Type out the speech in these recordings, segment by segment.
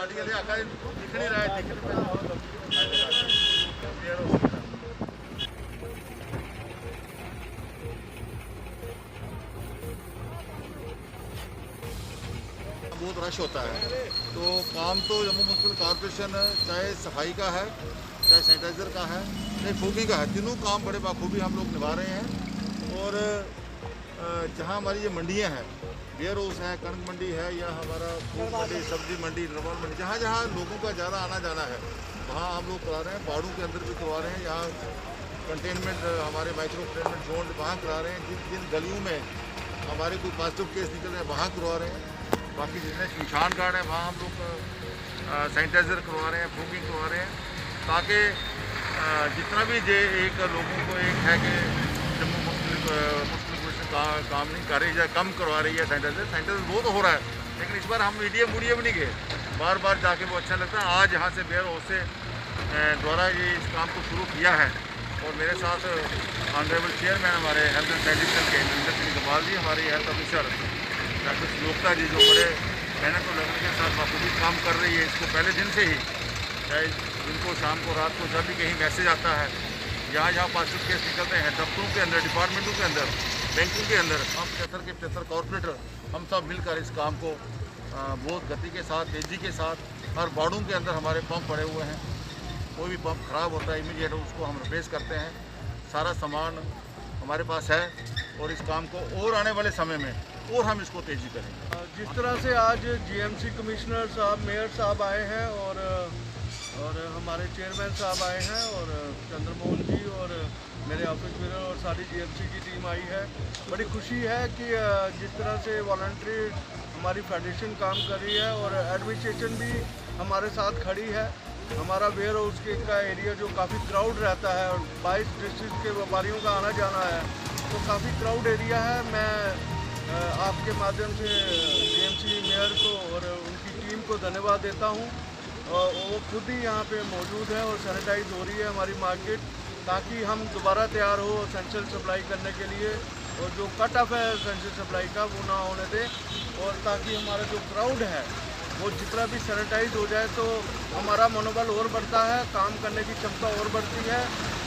गाड़ी ले आका दिख नहीं रहा है, दिख नहीं रहा है। बहुत रश होता है, तो काम तो जम्मू म्यूनसिपल कॉर्पोरेशन चाहे सफाई का है, चाहे सैनिटाइज़र का है, चाहे फूकिंग का है, तीनों काम बड़े बाखूबी हम लोग निभा रहे हैं। और जहाँ हमारी ये मंडियाँ हैं, वेयर हाउस है, कणक मंडी है, या हमारा फ्रूट मंडी, सब्जी मंडी, नरवाल मंडी, जहाँ जहाँ लोगों का ज़्यादा आना जाना है वहाँ हम लोग करा रहे हैं। बाड़ू के अंदर भी करवा रहे हैं, यहाँ कंटेनमेंट हमारे माइक्रो कंटेनमेंट जोन वहाँ करा रहे हैं। जिन जिन गलियों में हमारे कोई पॉजिटिव केस निकल रहे हैं वहाँ करवा रहे हैं। बाकी जितने शमशान घाट है वहाँ हम लोग सैनिटाइज़र करवा रहे हैं, फूकिंग करवा रहे हैं, ताकि जितना भी जे एक लोगों को एक है कि जम्मू मुस्लिम काम नहीं कर रही है, कम करवा रही है सैनिटाइज़र बहुत हो रहा है। लेकिन इस बार हम मीडियम नहीं गए, बार बार जाके वो अच्छा लगता है। आज यहाँ से वेयर हाउस से द्वारा ये इस काम को शुरू किया है, और मेरे साथ ऑनरेबल चेयरमैन हमारे हेल्थ एंड सैनिटेशन के नरेंद्र सिंह इकबाल जी, हमारी हेल्थ ऑफिसर डॉक्टर सुलोकता जी, जो बड़े मेहनत और लगन के साथ बाखूबी काम कर रही है। इसको पहले दिन से ही, चाहे दिन को, शाम को, रात को, जब भी कहीं मैसेज आता है, जहाँ पॉजिटिव केस निकलते हैं दफ्तरों के अंदर, डिपार्टमेंटों के अंदर, बैंकों के अंदर, हम 75 के 75 कॉर्पोरेटर हम सब मिलकर इस काम को बहुत गति के साथ, तेज़ी के साथ, हर वार्डों के अंदर हमारे पंप पड़े हुए हैं। कोई भी पंप ख़राब होता है इमीडिएट उसको हम रिप्लेस करते हैं। सारा सामान हमारे पास है, और इस काम को और आने वाले समय में और हम इसको तेज़ी करेंगे। जिस तरह से आज जीएमसी कमिश्नर साहब, मेयर साहब आए हैं, और हमारे चेयरमैन साहब आए हैं, और चंद्रमोहन जी और मेरे ऑफिस में और सारी जीएमसी की टीम आई है। बड़ी खुशी है कि जिस तरह से वॉलंटरी हमारी फेडरेशन काम कर रही है, और एडमिनिस्ट्रेशन भी हमारे साथ खड़ी है। हमारा वेयर हाउस का एरिया जो काफ़ी क्राउड रहता है, और 22 डिस्ट्रिक्ट के व्यापारियों का आना जाना है, तो काफ़ी क्राउड एरिया है। मैं आपके माध्यम से जीएमसी मेयर को और उनकी टीम को धन्यवाद देता हूं। वो खुद ही यहाँ पे मौजूद है, और सैनिटाइज हो रही है हमारी मार्केट, ताकि हम दोबारा तैयार हो एसेंशियल सप्लाई करने के लिए, और जो कट ऑफ है एसेंशियल सप्लाई का वो ना होने दें, और ताकि हमारा जो क्राउड है वो जितना भी सैनिटाइज हो जाए तो हमारा मनोबल और बढ़ता है, काम करने की क्षमता और बढ़ती है,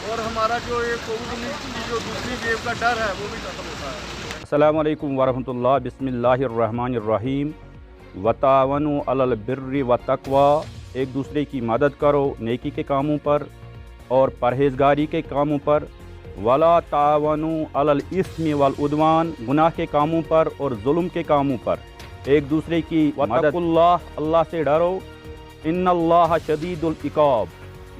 और हमारा जो ये कोविड-19 की जो दूसरी वेव का डर है वो भी खत्म होता है। अस्सलामु अलैकुम वरहमतुल्लाह, बिस्मिल्लाहिर्रहमानिर्रहीम। वतावनु अलल बिर्रि व तक़वा, एक दूसरे की मदद करो नेकी के कामों पर और परहेज़गारी के कामों पर। वला तावनु अलल इस्मि वल उद्वान, गुनाह के कामों पर और जुल्म के कामों पर एक दूसरे की मदद। अल्लाह से डरो, इन्नल्लाह शदीदुल इक़ाब,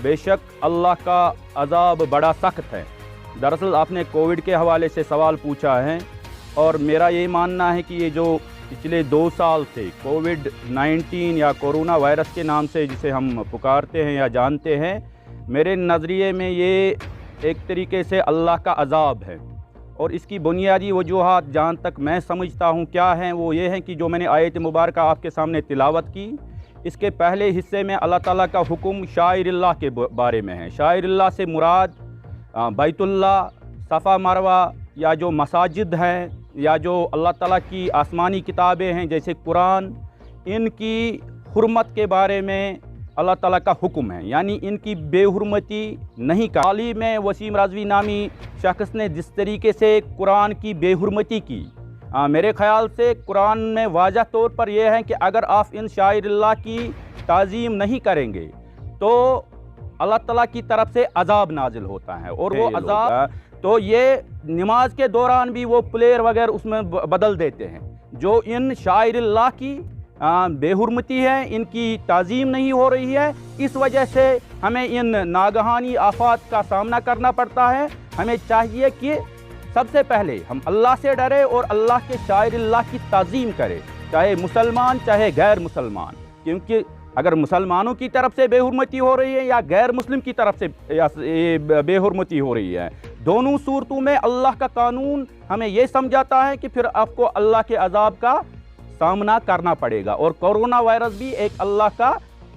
बेशक अल्लाह का अज़ाब बड़ा सख्त है। दरअसल आपने कोविड के हवाले से सवाल पूछा है, और मेरा ये मानना है कि ये जो पिछले 2 साल से कोविड-19 या कोरोना वायरस के नाम से जिसे हम पुकारते हैं या जानते हैं, मेरे नज़रिए में ये एक तरीके से अल्लाह का अज़ाब है। और इसकी बुनियादी वजूहात जहाँ तक मैं समझता हूँ क्या हैं, वो ये हैं कि जो मैंने आयत मुबारक आपके सामने तिलावत की, इसके पहले हिस्से में अल्लाह ताला का हुक्म शाइरिल्लाह के बारे में है। शाइरिल्लाह से मुराद बैतुल्लाह, सफ़ा मरवा, या जो मसाजिद हैं, या जो अल्लाह ताला की आसमानी किताबें हैं जैसे कुरान, इनकी हुर्मत के बारे में अल्लाह ताला का हुक्म है, यानी इनकी बेहुरमती नहीं का। हाल ही में वसीम राज़वी नामी शख्स ने जिस तरीके से कुरान की बेहुरमती की, मेरे ख़्याल से कुरान में वाज़ह तौर पर यह है कि अगर आप इन शाइरिल्लाह की ताज़ीम नहीं करेंगे तो अल्लाह ताला की तरफ से अज़ाब नाजिल होता है। और वो अज़ाब तो ये नमाज के दौरान भी वो प्लेयर वगैरह उसमें बदल देते हैं। जो इन शाइरिल्लाह की बेहुरमती है, इनकी ताज़ीम नहीं हो रही है, इस वजह से हमें इन नागहानी आफात का सामना करना पड़ता है। हमें चाहिए कि सबसे पहले हम अल्लाह से डरे और अल्लाह के शाइरिल्लाह की ताज़ीम करें, चाहे मुसलमान चाहे गैर मुसलमान। क्योंकि अगर मुसलमानों की तरफ से बेहुरमती हो रही है या गैर मुस्लिम की तरफ से बेहुरमती हो रही है, दोनों सूरतों में अल्लाह का कानून हमें ये समझाता है कि फिर आपको अल्लाह के अज़ाब का सामना करना पड़ेगा। और कोरोना वायरस भी एक अल्लाह का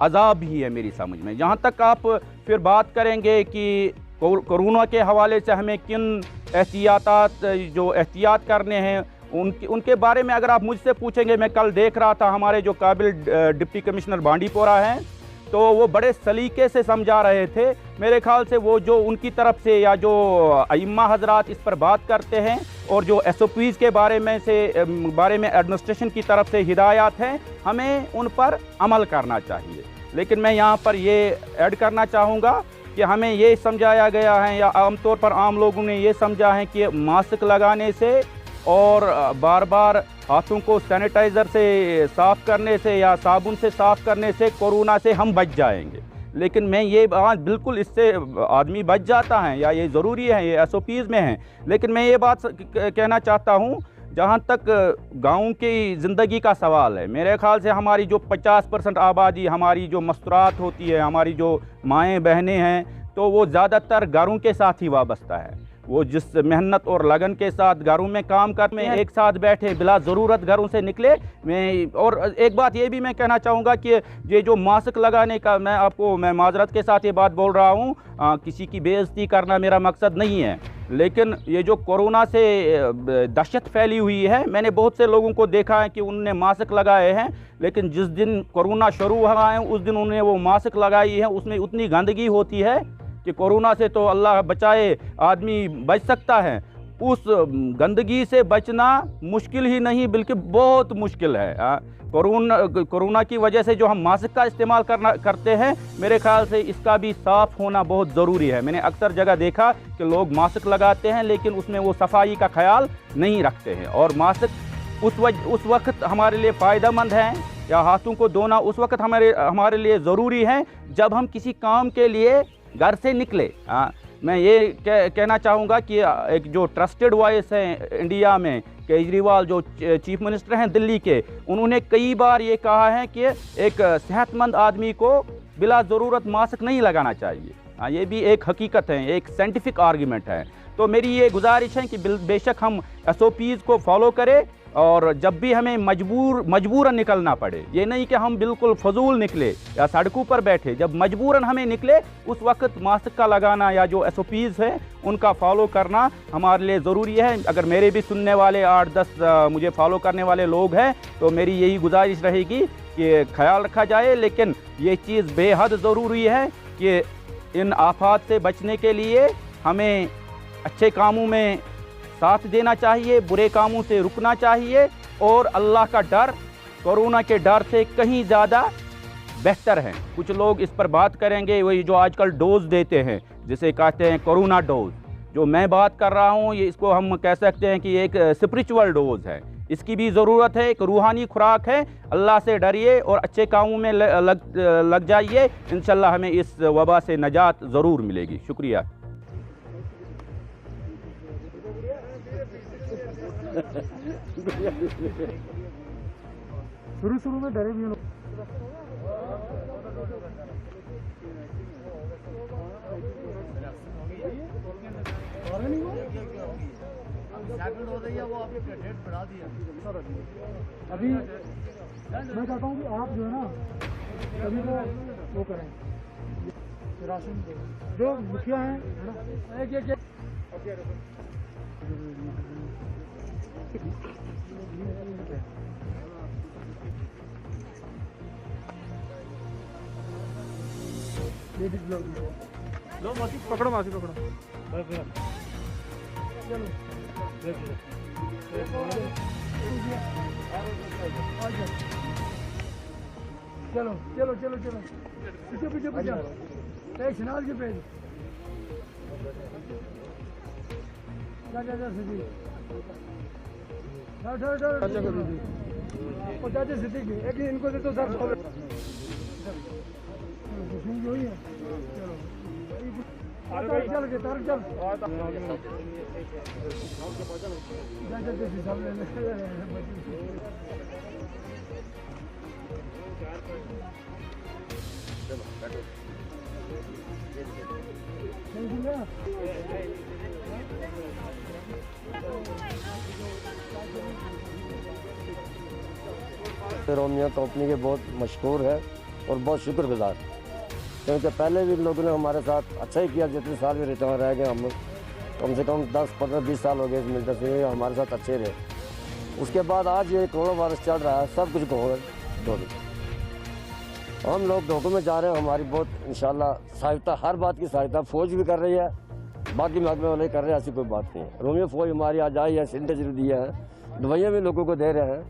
अज़ाब ही है मेरी समझ में। जहाँ तक आप फिर बात करेंगे कि कोरोना के हवाले से हमें किन एहतियात करने हैं, उनके बारे में अगर आप मुझसे पूछेंगे, मैं कल देख रहा था हमारे जो काबिल डिप्टी कमिश्नर बांडीपोरा हैं, तो वो बड़े सलीके से समझा रहे थे। मेरे ख्याल से वो जो उनकी तरफ से या जो अइम्मा हजरात इस पर बात करते हैं और जो SOPs के बारे में एडमिनिस्ट्रेशन की तरफ से हिदायत हैं, हमें उन पर अमल करना चाहिए। लेकिन मैं यहाँ पर ये ऐड करना चाहूँगा कि हमें ये समझाया गया है या आमतौर पर आम लोगों ने ये समझा है कि मास्क लगाने से और बार बार हाथों को सैनिटाइज़र से साफ़ करने से या साबुन से साफ़ करने से कोरोना से हम बच जाएंगे। लेकिन मैं ये बात बिल्कुल, इससे आदमी बच जाता है या ये ज़रूरी है, ये SOPs में है। लेकिन मैं ये बात कहना चाहता हूँ, जहाँ तक गाँव की ज़िंदगी का सवाल है, मेरे ख़्याल से हमारी जो 50% आबादी, हमारी जो मस्तूरात होती है, हमारी जो माएँ बहनें हैं, तो वो ज़्यादातर घरों के साथ ही वाबस्ता है। वो जिस मेहनत और लगन के साथ घरों में काम कर में एक साथ बैठे, बिला ज़रूरत घरों से निकले। और एक बात ये भी मैं कहना चाहूँगा कि ये जो मास्क लगाने का, मैं माजरत के साथ ये बात बोल रहा हूँ, किसी की बेइज्जती करना मेरा मकसद नहीं है। लेकिन ये जो कोरोना से दहशत फैली हुई है, मैंने बहुत से लोगों को देखा है कि उन्होंने मास्क लगाए हैं, लेकिन जिस दिन कोरोना शुरू हुआ है उस दिन उन्होंने वो मास्क लगाई है, उसमें उतनी गंदगी होती है कि कोरोना से तो अल्लाह बचाए आदमी बच सकता है, उस गंदगी से बचना मुश्किल ही नहीं बल्कि बहुत मुश्किल है। कोरोना की वजह से जो हम मास्क का इस्तेमाल करते हैं, मेरे ख्याल से इसका भी साफ़ होना बहुत ज़रूरी है। मैंने अक्सर जगह देखा कि लोग मास्क लगाते हैं लेकिन उसमें वो सफाई का ख्याल नहीं रखते हैं। और मास्क उस वक्त हमारे लिए फ़ायदेमंद है, या हाथों को धोना उस वक्त हमारे लिए ज़रूरी है जब हम किसी काम के लिए घर से निकले। मैं ये कहना चाहूँगा कि एक जो ट्रस्टेड वॉइस है इंडिया में, केजरीवाल जो चीफ मिनिस्टर हैं दिल्ली के, उन्होंने कई बार ये कहा है कि एक सेहतमंद आदमी को बिला ज़रूरत मास्क नहीं लगाना चाहिए। ये भी एक हकीकत है, एक साइंटिफिक आर्गूमेंट है। तो मेरी ये गुजारिश है कि बेशक हम SOPs को फॉलो करें, और जब भी हमें मजबूरन निकलना पड़े, ये नहीं कि हम बिल्कुल फजूल निकले या सड़कों पर बैठे, जब मजबूरन हमें निकले उस वक्त मास्क का लगाना या जो SOPs है उनका फॉलो करना हमारे लिए ज़रूरी है। अगर मेरे भी सुनने वाले 8-10 मुझे फॉलो करने वाले लोग हैं, तो मेरी यही गुजारिश रहेगी कि ख्याल रखा जाए। लेकिन ये चीज़ बेहद ज़रूरी है कि इन आफात से बचने के लिए हमें अच्छे कामों में साथ देना चाहिए, बुरे कामों से रुकना चाहिए, और अल्लाह का डर कोरोना के डर से कहीं ज़्यादा बेहतर है। कुछ लोग इस पर बात करेंगे, वही जो आजकल डोज देते हैं जिसे कहते हैं कोरोना डोज, जो मैं बात कर रहा हूँ, ये इसको हम कह सकते हैं कि एक स्पिरिचुअल डोज है। इसकी भी ज़रूरत है, एक रूहानी खुराक है। अल्लाह से डरिए और अच्छे कामों में लग जाइए, इंशाल्लाह हमें इस वबा से नजात ज़रूर मिलेगी। शुक्रिया। शुरू में डरे भी लोग। अभी मैं चाहता हूँ कि आप जो है ना सभी को वो करें, राशन जो मुखिया हैं लो मासी पकड़ो, मासी पकड़ो, चलो चलो चलो चलो पीछे पीछे पीछे एक शनाज के पेज जा जा जा सीधी चाचा सिद्दीकी एक इनको दे तो सर वही है। चलो चल के तार चल रोमिया कंपनी के बहुत मशहूर है और बहुत शुक्रगुजार, क्योंकि पहले भी लोगों ने हमारे साथ अच्छा ही किया। जितने साल भी रिटर्न रह गए, हम कम से कम 10, 15, 20 साल हो गए इस मिलते से, हमारे साथ अच्छे रहे। उसके बाद आज ये कोरोना वायरस चल रहा है, सब कुछ धोखे। हम लोग धोखे में जा रहे हैं। हमारी बहुत इंशाल्लाह सहायता, हर बात की सहायता फौज भी कर रही है, बाकी महकमे वाले कर रहे हैं, ऐसी कोई बात नहीं है। रोमियो फौज हमारी आज आई है, सैनिटाइजर दिया है, दवाइयाँ भी लोगों को दे रहे हैं,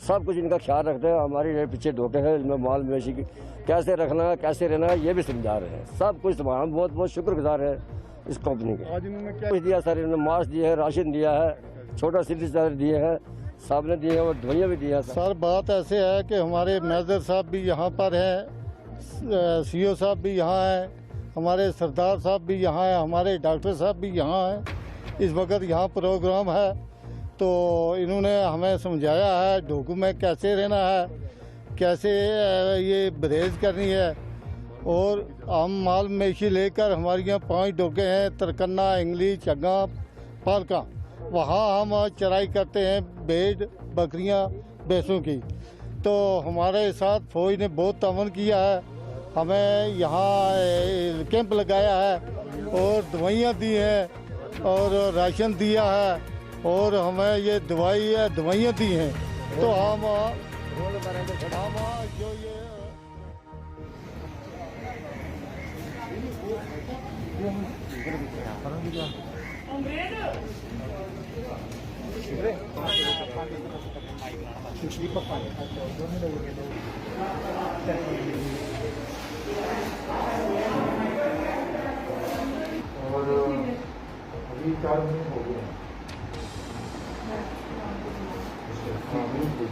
सब कुछ इनका ख्याल रखते हैं। हमारी पीछे धोखे हैं, इनमें माल मवेशी की कैसे रखना है, कैसे रहना है, ये भी समझा रहे हैं। सब कुछ हम बहुत बहुत शुक्रगुजार है इस कंपनी के। आज इन्होंने क्या कुछ दिया सर, इन्होंने मास्क दिए हैं, राशन दिया है, छोटा सैनिटाइजर दिए हैं, साबुन दिए हैं और दवाइयाँ भी दी हैं। सर बात ऐसे है कि हमारे मैनेजर साहब भी यहाँ पर हैं, सीओ साहब भी यहाँ हैं, हमारे सरदार साहब भी यहाँ हैं, हमारे डॉक्टर साहब भी यहाँ हैं। इस वक्त यहाँ प्रोग्राम है तो इन्होंने हमें समझाया है ढोकू में कैसे रहना है, कैसे ये परहेज करनी है। और हम माल मवेशी लेकर, हमारे यहाँ 5 डोके हैं, तरकन्ना, इंगली, चग्गा, पालका, वहाँ हम चराई करते हैं भेड़, बकरियाँ, भैंसों की। तो हमारे साथ फौज ने बहुत तावन किया है, हमें यहाँ कैंप लगाया है और दवाइयाँ दी हैं और राशन दिया है और हमें ये दवाइयाँ दी हैं। तो हम जो ये और अभी 4 महीने हो गए हैं।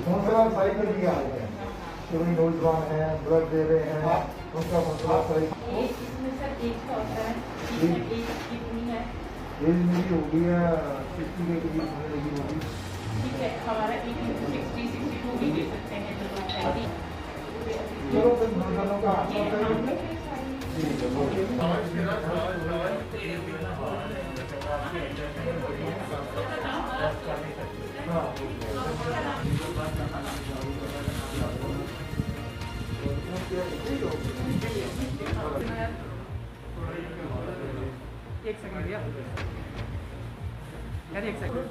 कौन सा साइड में दिया है? जो भी नौजवान हैं, ब्लड दे रहे हैं, उनका मसला सही इसमें सर एक का होता है, इसमें एक किडनी है। एज मेरी हो गई है 60 के करीब होने लगी होगी। ठीक है, हमारा एक 60, 62 भी दे सकते हैं चलो फिर नौजवानों का हाथ ये होता है। हम लोग के एक सेकंड भैया, यार एक सेकंड।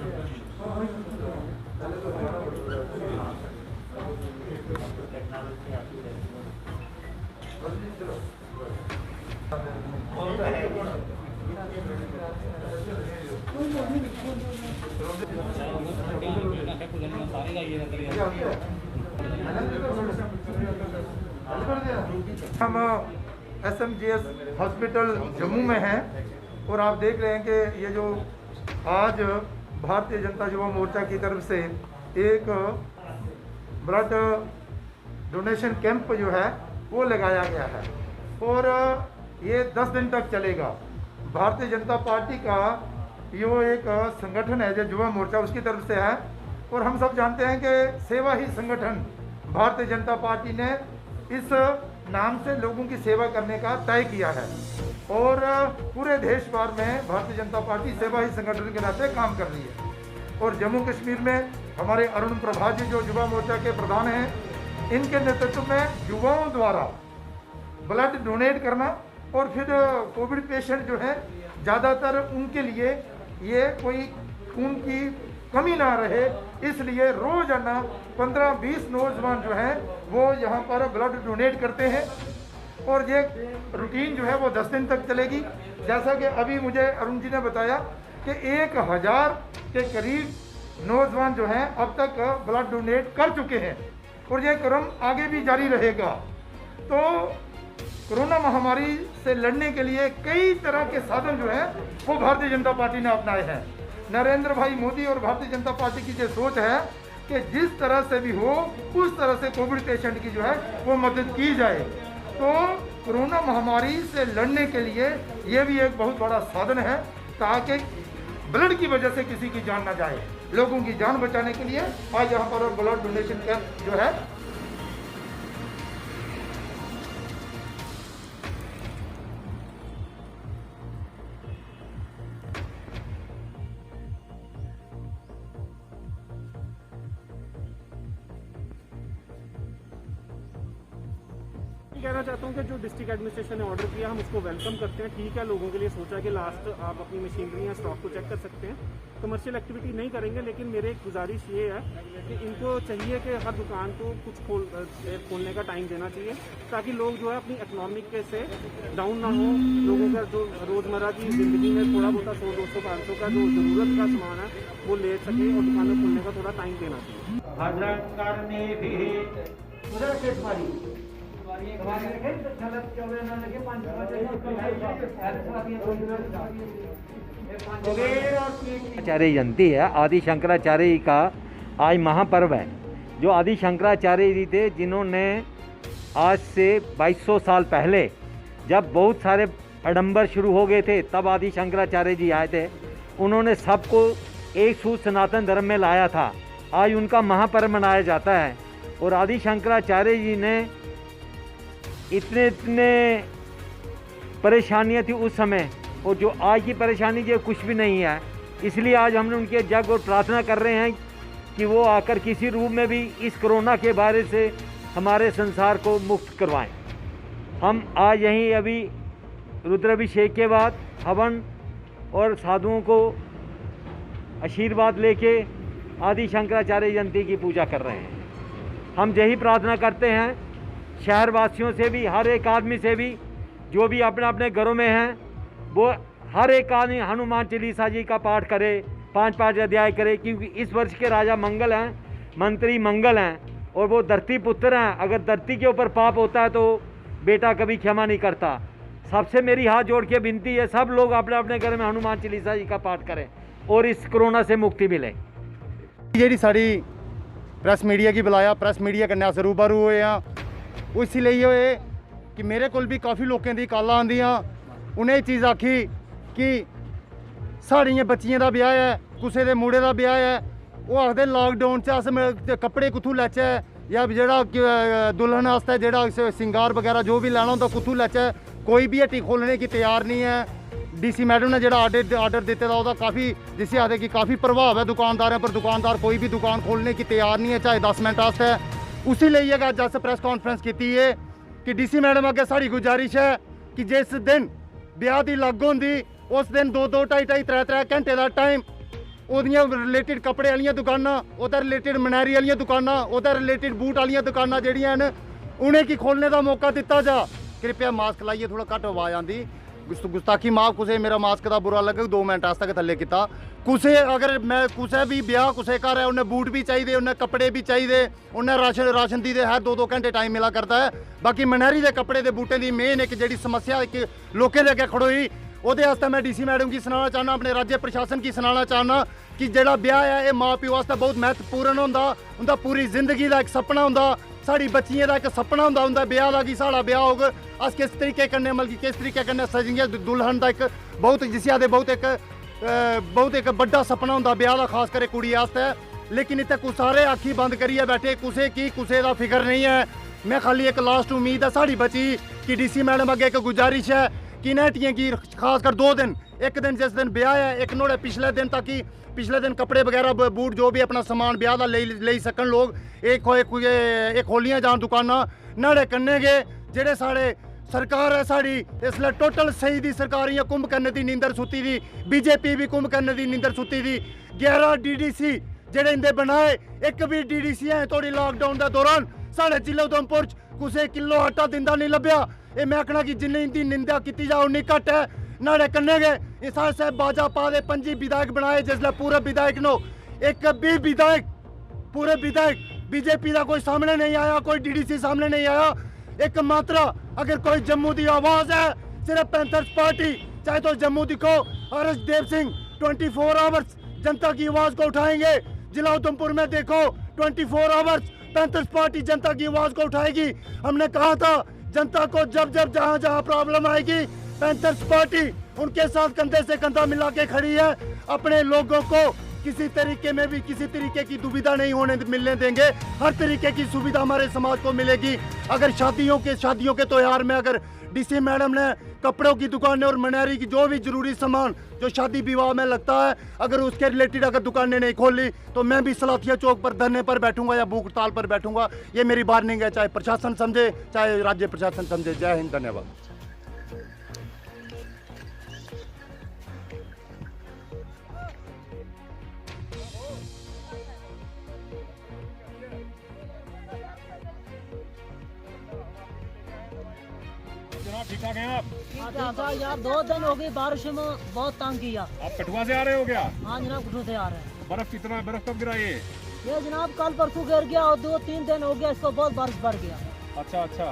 हम SMGS हॉस्पिटल जम्मू में हैं और आप देख रहे हैं कि ये जो आज भारतीय जनता युवा मोर्चा की तरफ से एक ब्लड डोनेशन कैंप जो है वो लगाया गया है और ये 10 दिन तक चलेगा। भारतीय जनता पार्टी का यो एक संगठन है जो युवा मोर्चा उसकी तरफ से है और हम सब जानते हैं कि सेवा ही संगठन भारतीय जनता पार्टी ने इस नाम से लोगों की सेवा करने का तय किया है और पूरे देश भर में भारतीय जनता पार्टी सेवा ही संगठन के नाते काम कर रही है। और जम्मू कश्मीर में हमारे अरुण प्रभा जी जो युवा मोर्चा के प्रधान हैं, इनके नेतृत्व में युवाओं द्वारा ब्लड डोनेट करना और फिर कोविड पेशेंट जो है ज़्यादातर उनके लिए ये कोई खून की कमी ना रहे, इसलिए रोजाना 15-20 नौजवान जो हैं वो यहाँ पर ब्लड डोनेट करते हैं और ये रूटीन जो है वो 10 दिन तक चलेगी। जैसा कि अभी मुझे अरुण जी ने बताया कि 1000 के करीब नौजवान जो हैं अब तक ब्लड डोनेट कर चुके हैं और ये क्रम आगे भी जारी रहेगा। तो कोरोना महामारी से लड़ने के लिए कई तरह के साधन जो हैं वो भारतीय जनता पार्टी ने अपनाए हैं। नरेंद्र भाई मोदी और भारतीय जनता पार्टी की जो सोच है कि जिस तरह से भी हो उस तरह से कोविड पेशेंट की जो है वो मदद की जाए। तो कोरोना महामारी से लड़ने के लिए ये भी एक बहुत बड़ा साधन है ताकि ब्लड की वजह से किसी की जान ना जाए। लोगों की जान बचाने के लिए आज यहाँ पर ब्लड डोनेशन कैंप जो है कहना चाहता हूँ कि जो डिस्ट्रिक्ट एडमिनिस्ट्रेशन ने ऑर्डर किया हम उसको वेलकम करते हैं। ठीक है, लोगों के लिए सोचा कि लास्ट आप अपनी मशीनरी या स्टॉक को चेक कर सकते हैं, कमर्शियल एक्टिविटी नहीं करेंगे। लेकिन मेरे एक गुजारिश ये है कि इनको चाहिए कि हर दुकान को कुछ खोलने का टाइम देना चाहिए, ताकि लोग जो है अपनी इकनॉमिक के से डाउन ना हो। लोगों का जो रोज़मर्रा की ज़िंदगी में थोड़ा बहुत 100, 200, 500 का जो ज़रूरत का सामान है वो ले सके और दुकानें खोलने का थोड़ा टाइम देना चाहिए। आचार्य जयंती है। आदि शंकराचार्य जी का आज महापर्व है। जो आदि शंकराचार्य जी थे, जिन्होंने आज से 2200 साल पहले जब बहुत सारे आडंबर शुरू हो गए थे, तब आदि शंकराचार्य जी आए थे। उन्होंने सबको एक सूत्र सनातन धर्म में लाया था। आज उनका महापर्व मनाया जाता है। और आदि शंकराचार्य जी ने इतने परेशानियां थी उस समय, और जो आज की परेशानी जो कुछ भी नहीं है। इसलिए आज हम उनके जग और प्रार्थना कर रहे हैं कि वो आकर किसी रूप में भी इस कोरोना के बारे से हमारे संसार को मुक्त करवाएं। हम आज यहीं अभी रुद्राभिषेक के बाद हवन और साधुओं को आशीर्वाद लेके आदि शंकराचार्य जयंती की पूजा कर रहे हैं। हम यही प्रार्थना करते हैं शहरवासियों से भी, हर एक आदमी से भी, जो भी अपने अपने घरों में हैं, वो हर एक आदमी हनुमान चालीसा जी का पाठ करे, 5-5 अध्याय करे, क्योंकि इस वर्ष के राजा मंगल हैं, मंत्री मंगल हैं, और वो धरती पुत्र हैं। अगर धरती के ऊपर पाप होता है तो बेटा कभी क्षमा नहीं करता। सबसे मेरी हाथ जोड़ के विनती है, सब लोग अपने अपने घर में हनुमान चालीसा जी का पाठ करें और इस कोरोना से मुक्ति मिले। जी साड़ी प्रेस मीडिया की बुलाया, प्रेस मीडिया कन्नै अस रूबरू होए हैं। इसलिए होए कि मेरे को भी काफ़ी लोगों की कॉलां आंदियां, उन्हें चीज़ आखी कि साड़ियां बच्चियां दा ब्याह है, कुसै दे मुड़े दा ब्याह है, वो आखदे लॉकडाउन च अस कपड़े कुत्थों लैचे, या जेह्ड़ा दुल्हन आस्तै जेह्ड़ा सिंगार वगैरह जो भी लैना होंदा कुत्थों लैचे। कोई भी हट्टी खोलने की तैयार नहीं है। डीसी मैडम ने जेह्ड़ा आर्डर दिते दा, काफ़ी जिसे आखदे कि काफ़ी प्रभाव है दुकानदारों पर। दुकानदार कोई भी दुकान खोलने की तैयार नहीं है, चाहे 10 मिनट आस्तै। उसी लिए अज अस प्रेस कॉन्फ्रेंस की है कि डीसी मैडम अगे साड़ी गुजारिश है कि जिस दिन ब्याह की लग होंदी उस दिन 2-2, 2.5, 3-3 घंटे का टाइम ओदियां रिलेटिड कपड़े वाली दुकानां, ओहदे रिलेटिड मनेरी वाली दुकानां, ओहदे रिलेटिड बूट वाली दुकानां जिहड़ियां न उन्हें की खोलने का मौका दिता जा। कृपया मास्क लाइए, थोड़ा घट आवाज़ आती, गुस्ताखी माफ, कुछ मेरा मास्क का बुरा लगे 2 मिनट आस्तै थल्ले किता। कुछ अगर मैं कुछ भी ब्याह कुछ घर है, उन्हें बूट भी चाहिए, उन्हें कपड़े भी चाहिए, उन्हें राशन दी हर 2-2 घंटे टाइम मिला करता है। बाकी मनेरी के कपड़े के बूटें की मेन एक जी समस्या एक लोगों के अगे खड़ोई, वो मैं डीसी मैडम की सुनाना चाहना, अपने राज्य प्रशासन की सुनाना चाहना कि जेड़ा ब्याह है ये माँ प्यो वास्ते बहुत महत्वपूर्ण होंदा, उनका पूरी जिंदगी का एक सपना होंदा, साड़ी बच्चियों का एक सपना होंदा उनका ब्याह का कि साड़ा ब्याह होग, अस किस तरीके कन्नै मतलब कि किस तरीके कन्नै सजिए। दुल्हन का एक बहुत जिसे आखदे बहुत एक बड़ा सपना होंदा ब्याह का, खास कर कुड़ी आस्ते। लेकिन इत्थे कुछ सारे आखी बंद करिए बैठे, कुसै की कुसै का फिक्र नहीं है। मैं खाली एक लास्ट उम्मीद है साड़ी बची कि डीसी मैडम अगे एक गुजारिश है कि इन्हें हट्टियां की खासकर 2 दिन, एक दिन जिस दिन ब्याह है, एक नोड़े पिछले दिन, ताकि पिछले दिन कपड़े वगैरह बूट जो भी अपना समान ब्याह का ले सकन लोग, एक खोलियां जान दुकाना नाड़े कन्ने गए। जेड़े साढ़े सरकार है साड़ी इसलिए टोटल सही दी सरकार इ'यां कुंभ करने की नींदर सुती दी, बीजेपी भी कुंभ करने की नींदर सुती दी। 11 DDC जेड़े इंदे बनाए, एक भी DDC है थोड़ी लॉकडाउन के दौरान साढ़े जिले उधमपुर कुछ किलो आटा दिंदा नहीं लभ्या। ये मैं आखना कि जिन्नी इंदी निंदा की जाए उन्नी घट है। नाड़े कन्ने गए इसार साहब बाजा पा दे 5 विधायक बनाए, जिसले पूरे विधायक नो एक भी विधायक पूरे विधायक बीजेपी का कोई सामने नहीं आया, कोई DDC सामने नहीं आया। एक मात्रा अगर कोई जम्मू की आवाज़ है सिर्फ पैंथर्स पार्टी, चाहे तो जम्मू दिखो हर्ष देव सिंह 24 आवर्स जनता की आवाज़ को उठाएंगे। जिला उधमपुर में देखो 24 आवर्स पैंथर्स पार्टी जनता की आवाज़ को उठाएगी। हमने कहा था जनता को जब जहाँ जहाँ प्रॉब्लम आएगी पैंथर्स पार्टी उनके साथ कंधे से कंधा मिला के खड़ी है। अपने लोगों को किसी तरीके में भी किसी तरीके की दुविधा नहीं मिलने देंगे। हर तरीके की सुविधा हमारे समाज को मिलेगी। अगर शादियों के त्योहार में अगर डीसी मैडम ने कपड़ों की दुकानें और मनेरी की जो भी जरूरी सामान जो शादी विवाह में लगता है, अगर उसके रिलेटेड अगर दुकानें नहीं खोली तो मैं भी सलाथिया चौक पर धरने पर बैठूंगा या भूख हड़ताल पर बैठूंगा। ये मेरी वार्निंग है, चाहे प्रशासन समझे चाहे राज्य प्रशासन समझे। जय हिंद, धन्यवाद। ठीक ठाक हैं आप? यार 2 दिन हो गई बारिश में बहुत तंग किया। आप कठुआ से आ रहे हो क्या? हाँ जनाब, कठुआ से आ रहे हैं। बर्फ कितना, बर्फ कब गिरा ये जनाब कल परसों गिर गया और 2-3 दिन हो गया, इसको बहुत बारिश बढ़ गया। अच्छा अच्छा।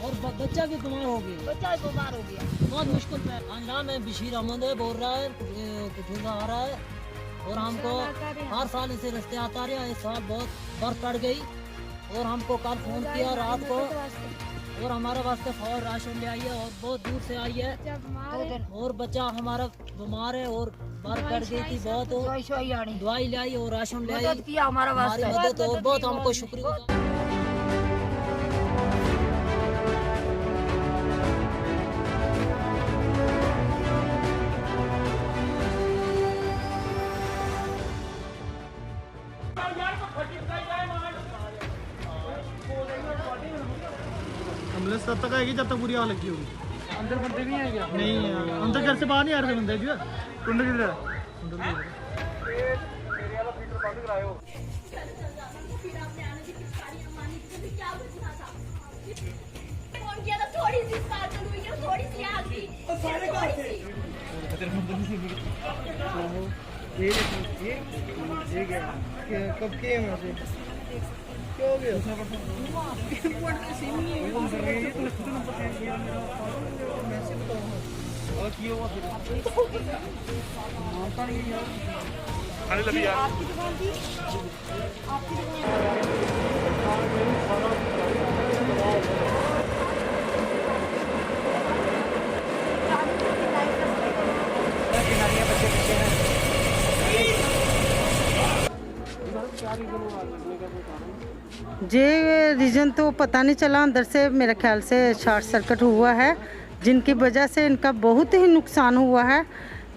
और बच्चा भी बीमार हो गया। बच्चा बीमार हो गया, बहुत मुश्किल में। अंजाम है बशीर अहमद है, बोल रहा है कठुआ आ रहा है और हमको हर साल इसे रास्ते आता रहा। इस साल बहुत बर्फ पड़ गई और हमको कल फोन किया रात को और हमारे वास्ते फौर राशन ले आई है और बहुत दूर से आई है और बच्चा हमारा बीमार है और बर्फ पड़ गई थी बहुत, दवाई ले आई और राशन ले आई, हमारी मदद और बहुत हमको शुक्रिया। एम्बुलेंस तब तक आएगी जब तक पूरी आग लगी होगी। अंदर बंदे नहीं आएंगे? नहीं, अंदर घर से बाहर नहीं आ रहे बंदे जी। कुंडल किधर है? कब किए हैं? क्या हो गया? ये रीज़न तो पता नहीं चला, अंदर से मेरे ख्याल से शॉर्ट सर्किट हुआ है जिनकी वजह से इनका बहुत ही नुकसान हुआ है।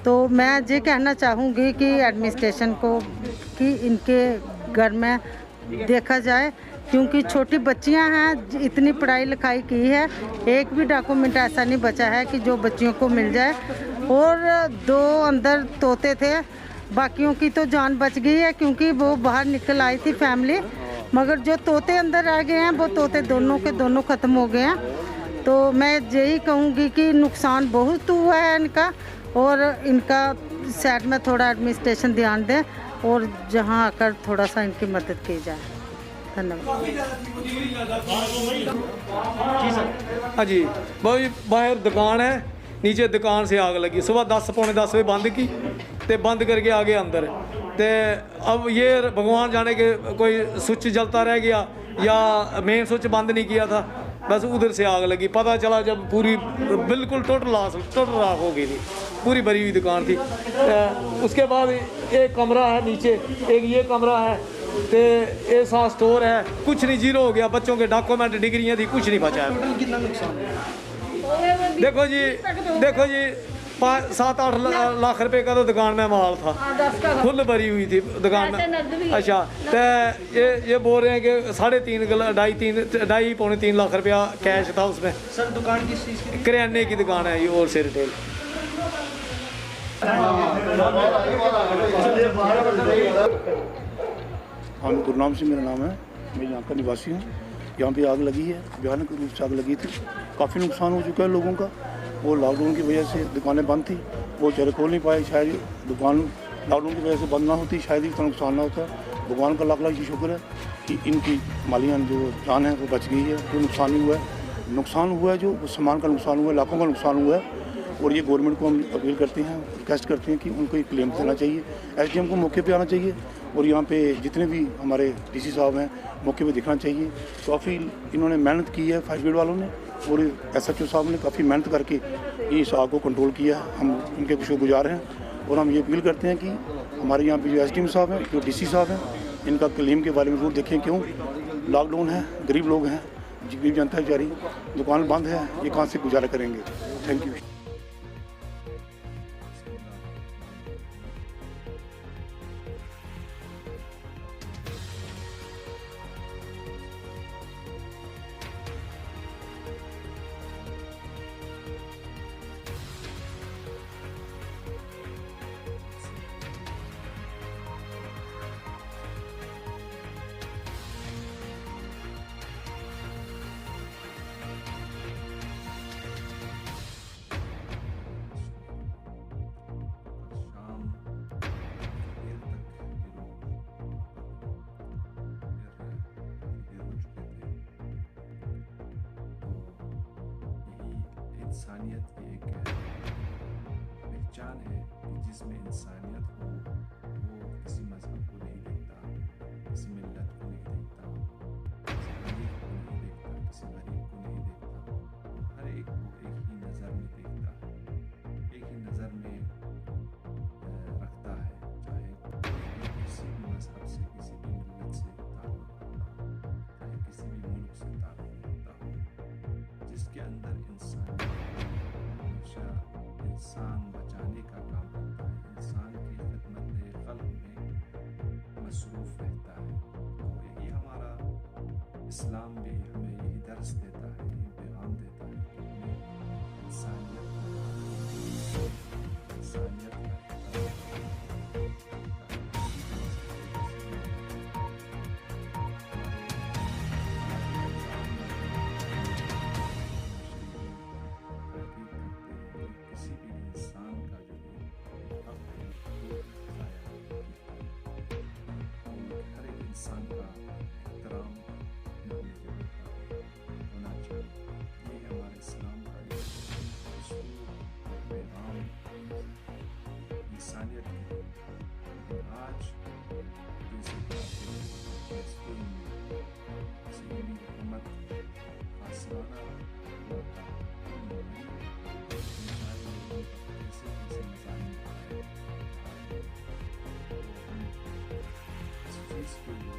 तो मैं ये कहना चाहूँगी कि एडमिनिस्ट्रेशन को कि इनके घर में देखा जाए, क्योंकि छोटी बच्चियां हैं, इतनी पढ़ाई लिखाई की है, एक भी डॉक्यूमेंट ऐसा नहीं बचा है कि जो बच्चियों को मिल जाए। और 2 अंदर तोते थे, बाकियों की तो जान बच गई है क्योंकि वो बाहर निकल आई थी फैमिली, मगर जो तोते अंदर आ गए हैं वो तोते दोनों के दोनों ख़त्म हो गए हैं। तो मैं यही कहूँगी कि नुकसान बहुत हुआ है इनका और इनका साइड में थोड़ा एडमिनिस्ट्रेशन ध्यान दें और जहाँ आकर थोड़ा सा इनकी मदद की जाए। धन्यवाद। हाँ जी, भाई बाहर दुकान है, नीचे दुकान से आग लगी। सुबह 10 पौने 10 बजे बंद की तो बंद करके आ गए अंदर। तो अब ये भगवान जाने के कोई स्विच जलता रह गया या मेन स्विच बंद नहीं किया था, बस उधर से आग लगी। पता चला जब पूरी बिल्कुल टोटल राख हो गई थी, पूरी भरी हुई दुकान थी। उसके बाद एक कमरा है नीचे, एक ये कमरा है, तो ये साथ स्टोर है, कुछ नहीं, जीरो हो गया। बच्चों के डॉक्यूमेंट डिग्रियाँ थी, कुछ नहीं बचा है। कितना नुकसान है? देखो जी 7-8 लाख रुपए का तो दुकान में माल था, फुल भरी हुई थी दुकान में। अच्छा, तो ये बोल रहे हैं कि 2.5 पौने 3 लाख रुपया कैश था उसमें। सर दुकान किस चीज़ की? किराने की दुकान है ये, होल सेल रिटेल। हम गुरनाम सिंह मेरा नाम है, मैं यहाँ का निवासी हूँ। यहाँ पे आग लगी है, भयानक रूप से आग लगी थी, काफ़ी नुकसान हो चुका है लोगों का। वो लॉकडाउन की वजह से दुकानें बंद थी, वो चेहरे खोल नहीं पाए। शायद दुकान लॉकडाउन की वजह से बंद ना होती, शायद इतना नुकसान ना होता। भगवान का लाख लाख शुक्र है कि इनकी मालियान जो जान है वो बच गई है। जो नुकसान नहीं हुआ है, नुकसान हुआ है जो सामान का नुकसान हुआ है, लाखों का नुकसान हुआ है। और ये गवर्नमेंट को हम अपील करते हैं, रिक्वेस्ट करते हैं कि उनको एक क्लेम देना चाहिए, SDM को मौके पे आना चाहिए और यहाँ पे जितने भी हमारे DC साहब हैं मौके पे दिखना चाहिए। काफ़ी इन्होंने मेहनत की है फायर ब्रिगेड वालों ने और SHO साहब ने काफ़ी मेहनत करके इस आग को कंट्रोल किया है। हम उनके शुक्रगुजार हैं और हम ये अपील करते हैं कि हमारे यहाँ पे जो SDM साहब हैं, जो DC साहब हैं, इनका क्लेम के बारे में जरूर देखें। क्यों लॉकडाउन है, गरीब लोग हैं, गरीब जनता बेचारी दुकान बंद है, ये कहाँ से गुजारा करेंगे। Thank you. इंसानियत की एक पहचान है कि जिसमें इंसानियत हो, वो किसी मज़हब को नहीं देखता, किसी मिल्लत को नहीं देखता, किसी अमीर को नहीं देखता, किसी गरीब को नहीं देखता, हर एक को एक ही नज़र में देखता है, एक ही नज़र में रखता है, चाहे किसी भी मज़हब से, किसी भी मिल्लत से ताल्लुक़ रखता हो, चाहे किसी भी मुल्क से ताल्लुक़ रखता हो, जिसके अंदर इंसान बचाने का काम करता है, इंसान की खिदमत खल्क़ में मसरूफ़ रहता है। तो यही हमारा इस्लाम भी हमें यही दर्स देता है, यही पैगाम देता है कि हमें इंसानियत इंसान का एहतराम होना चाहिए। ये हमारे इस्लाम का एक पैगाम इंसानियत है। लेकिन आज जैसे फलस्तीन में इस्लामी हुकूमत आसमाना होता कैसे मज़ाहिर बनाए, इस चीज़ के लिए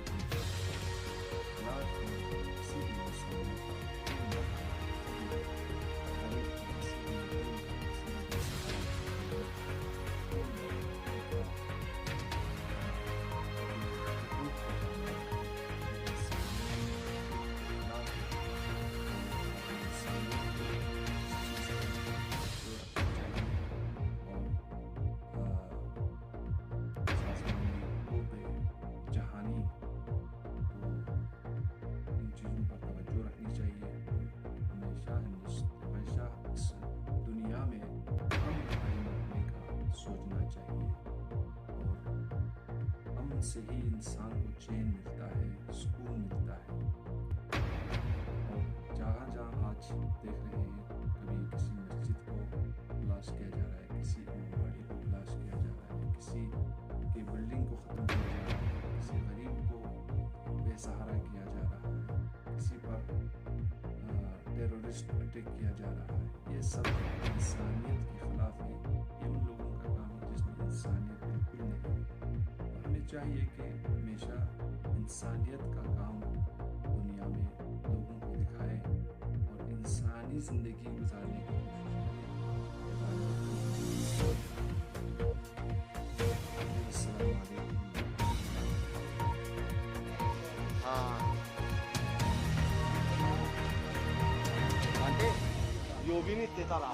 से ही इंसान को चैन मिलता है, सुकून मिलता है। और जहाँ जहाँ आज देख रहे हैं, कभी किसी मस्जिद को ब्लाश किया जा रहा है, किसी आंगनबाड़ी को ब्लाश किया जा रहा है, किसी की बिल्डिंग को ख़त्म किया जा रहा है, किसी गरीब को बेसहारा किया जा रहा है, किसी पर टेररिस्ट अटैक किया जा रहा है। ये सब इंसानियत के ख़िलाफ़ है। ये उन लोगों का काम है जिसमें इंसानियत बिल्कुल नहीं है। हमें चाहिए कि हमेशा इंसानियत का काम दुनिया में लोगों को दिखाएं और इंसानी ज़िंदगी गुजारने की कोशिश करें। योगी नहीं तेताला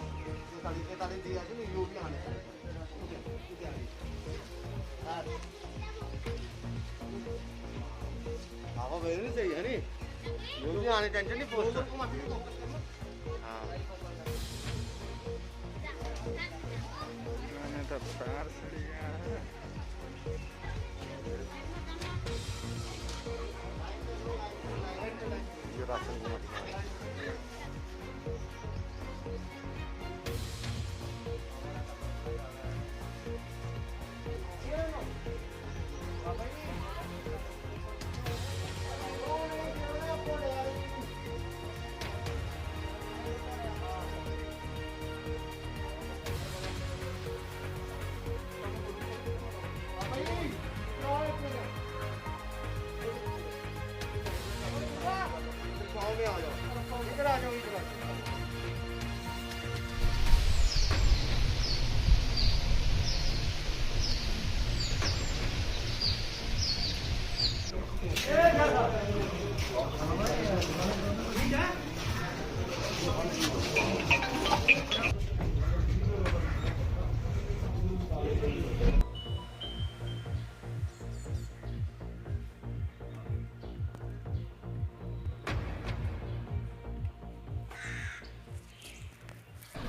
दिया योगी आने आपको वेरी चाहिए नहीं योगी आने टेंशन नहीं पोस्ट तो पैर ये राशन घुमा में आ जाओ।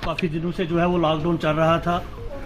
काफ़ी दिनों से जो है वो लॉकडाउन चल रहा था।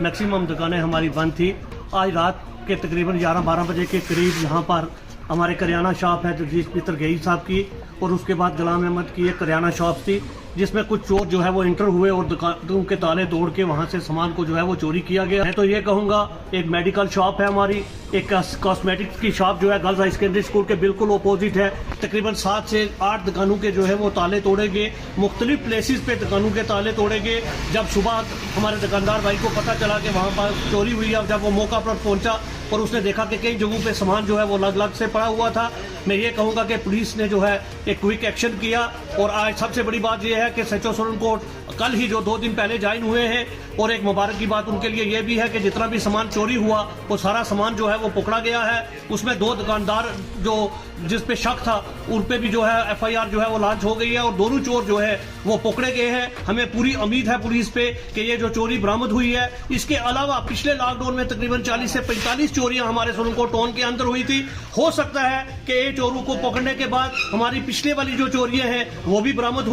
मैक्सिमम दुकानें हमारी बंद थी। आज रात के तकरीबन 11-12 बजे के करीब यहाँ पर हमारे करियाना शॉप है जगदीश मित्र गई साहब की, और उसके बाद गुलाम अहमद की एक करियाना शॉप थी जिसमें कुछ चोर जो है वो इंटर हुए और दुकानों के ताले तोड़ के वहाँ से सामान को जो है वो चोरी किया गया है। तो ये कहूँगा, एक मेडिकल शॉप है हमारी, एक कॉस्मेटिक्स की शॉप जो है गर्ल्स हाई सेकेंडरी स्कूल के बिल्कुल अपोजिट है। तकरीबन 7 से 8 दुकानों के जो है वो ताले तोड़े गए, मुख्तलिफ प्लेसेस पे दुकानों के ताले तोड़े गए। जब सुबह हमारे दुकानदार भाई को पता चला कि वहाँ पर चोरी हुई है, जब वो मौका पर पहुँचा और उसने देखा कि कई जगहों पे सामान जो है वो अलग अलग से पड़ा हुआ था, मैं ये कहूँगा कि पुलिस ने जो है एक क्विक एक्शन किया। और आज सबसे बड़ी बात यह है कि सचो सुरन कोर्ट कल ही जो 2 दिन पहले ज्वाइन हुए हैं, और एक मुबारक की बात उनके लिए ये भी है कि जितना भी सामान चोरी हुआ वो सारा सामान जो है वो पकड़ा गया है। उसमें 2 दुकानदार जो जिस पे शक था उन पे भी जो है FIR जो है वो लॉन्च हो गई है, और दोनों चोर जो है वो पकड़े गए हैं। हमें पूरी उम्मीद है पुलिस पे कि ये जो चोरी बरामद हुई है, इसके अलावा पिछले लॉकडाउन में तकरीबन 40 से 45 चोरियां हमारे सोलंकोट टाउन के अंदर हुई थी। हो सकता है कि ये चोरों को पकड़ने के बाद हमारी पिछले वाली जो चोरियां हैं वो भी बरामद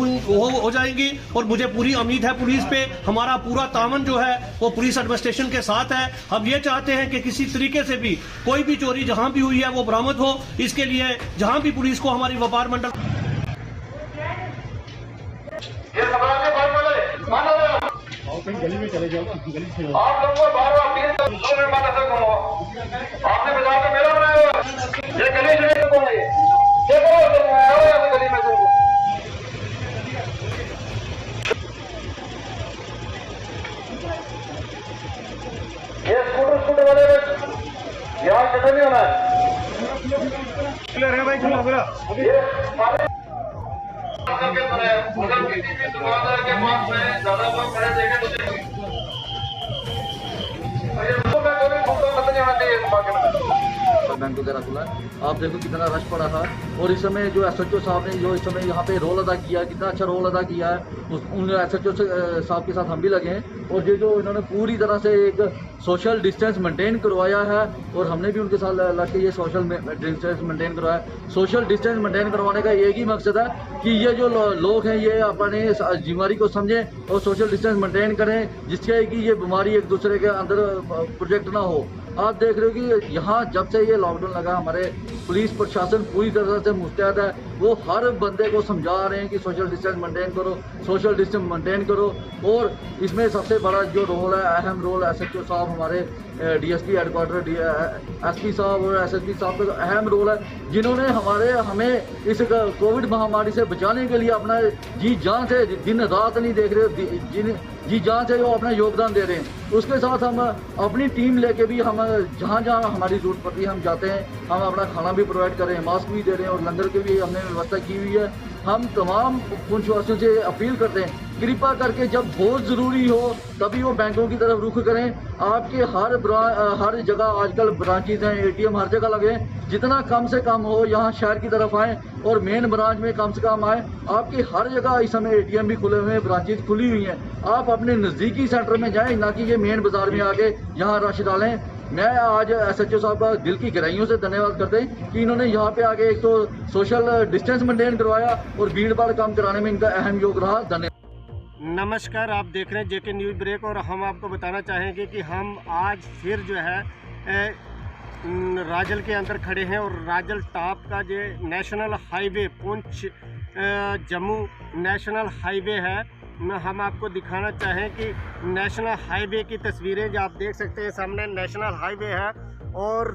हो जाएंगी, और मुझे पूरी उम्मीद है पुलिस पे। हमारा पूरा तावन जो है वो पुलिस एडमिनिस्ट्रेशन के साथ है। हम ये चाहते हैं कि किसी तरीके से भी कोई भी चोरी जहां भी हुई है वो बरामद हो। इसके लिए जहां भी पुलिस को हमारी व्यापार मंडल गली में चले जाओ, गली से आप लोगों को बार बार 2 मिनट बाद ऐसा घूमो। आपने बाजार का मेला बनाया हुआ है, ये गली से नहीं घूमो, ये करो गली में घूमो। ये स्कूटर वाले यहाँ चक्कर नहीं होना है। क्लियर है भाई, चलो बोला अगर किसी भी दुकानदार के पास में ज्यादा लोग खड़े देखे तो बैंक वगैरह खुला है, आप देखो कितना रश पड़ा था। और इस समय जो SHO साहब ने जो इस समय यहाँ पे रोल अदा किया, कितना अच्छा रोल अदा किया है, उन SHO साहब के साथ हम भी लगे हैं। और ये जो इन्होंने पूरी तरह से एक सोशल डिस्टेंस मेंटेन करवाया है, और हमने भी उनके साथ लग के ये सोशल डिस्टेंस मेंटेन करवाया। सोशल डिस्टेंस मेंटेन करवाने का एक ही मकसद है कि ये जो लोग हैं ये अपने बीमारी को समझें और सोशल डिस्टेंस मेंटेन करें, जिससे कि ये बीमारी एक दूसरे के अंदर प्रोजेक्ट ना हो। आप देख रहे हो कि यहाँ जब से ये लॉकडाउन लगा, हमारे पुलिस प्रशासन पूरी तरह से मुस्तैद है। वो हर बंदे को समझा रहे हैं कि सोशल डिस्टेंस मेंटेन करो, सोशल डिस्टेंस मेंटेन करो। और इसमें सबसे बड़ा जो रोल है, अहम रोल SHO साहब, हमारे DSP हेडक्वार्टर SP साहब और SSP साहब का अहम रोल है, जिन्होंने हमें इस कोविड महामारी से बचाने के लिए अपना जी जान से दिन रात नहीं देख रहे, जी जान से वो अपना योगदान दे रहे हैं। उसके साथ हम अपनी टीम लेके भी हम जहाँ जहाँ हमारी जरूरत पड़ती है हम जाते हैं। हम अपना खाना भी प्रोवाइड कर रहे हैं, मास्क भी दे रहे हैं, और लंगर की भी हमने व्यवस्था की हुई है। हम तमाम पुलिसवासियों से अपील करते हैं, कृपा करके जब बहुत ज़रूरी हो तभी वो बैंकों की तरफ रुख करें। आपके हर जगह आजकल ब्रांचेज हैं, ATM हर जगह लगे हैं। जितना कम से कम हो यहाँ शहर की तरफ आएँ और मेन ब्रांच में कम से कम आएँ। आपकी हर जगह इस समय ATM भी खुले हुए हैं, ब्रांचेज खुली हुई हैं। आप अपने नज़दीकी सेंटर में जाएँ, ना कि ये मेन बाज़ार में आके यहाँ रश डालें। मैं आज SHO साहब का दिल की गहराइयों से धन्यवाद करते हैं कि इन्होंने यहाँ पे आके एक तो सोशल डिस्टेंस मेंटेन करवाया और भीड़ भाड़ कम कराने में इनका अहम योग रहा। धन्यवाद। नमस्कार, आप देख रहे हैं JK न्यूज़ ब्रेक, और हम आपको बताना चाहेंगे कि हम आज फिर जो है राजल के अंदर खड़े हैं, और राजल टॉप का जो national highway Poonch Jammu national highway है। हम आपको दिखाना चाहें कि नेशनल हाईवे की तस्वीरें जो आप देख सकते हैं सामने नेशनल हाईवे है। और